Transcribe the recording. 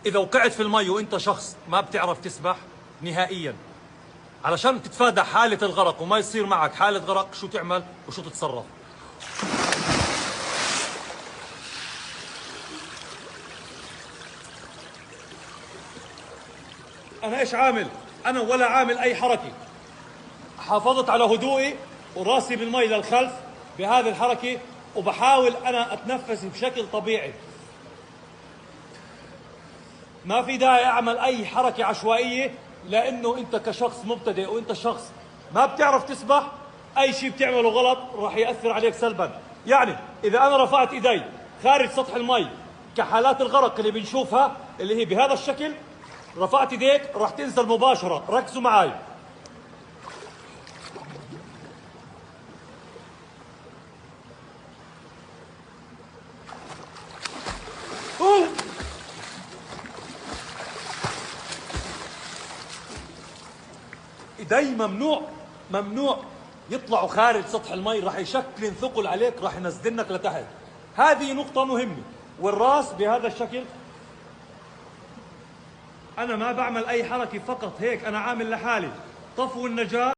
إذا وقعت في المي وأنت شخص ما بتعرف تسبح نهائيا، علشان تتفادى حالة الغرق وما يصير معك حالة غرق، شو تعمل وشو تتصرف؟ أنا إيش عامل؟ أنا ولا عامل أي حركة، حافظت على هدوئي وراسي بالمي للخلف بهذه الحركة، وبحاول أنا أتنفس بشكل طبيعي. ما في داعي أعمل أي حركة عشوائية، لأنه أنت كشخص مبتدئ وأنت شخص ما بتعرف تسبح، أي شيء بتعمله غلط راح يأثر عليك سلبا. يعني إذا أنا رفعت إيدي خارج سطح المي كحالات الغرق اللي بنشوفها اللي هي بهذا الشكل، رفعت إيديك راح تنزل مباشرة. ركزوا معي. ايدي ممنوع يطلعوا خارج سطح المي، راح يشكل ثقل عليك، راح ينزلنك لتحت. هذه نقطة مهمة. والراس بهذا الشكل، أنا ما بعمل أي حركة، فقط هيك أنا عامل لحالي طفو النجاة.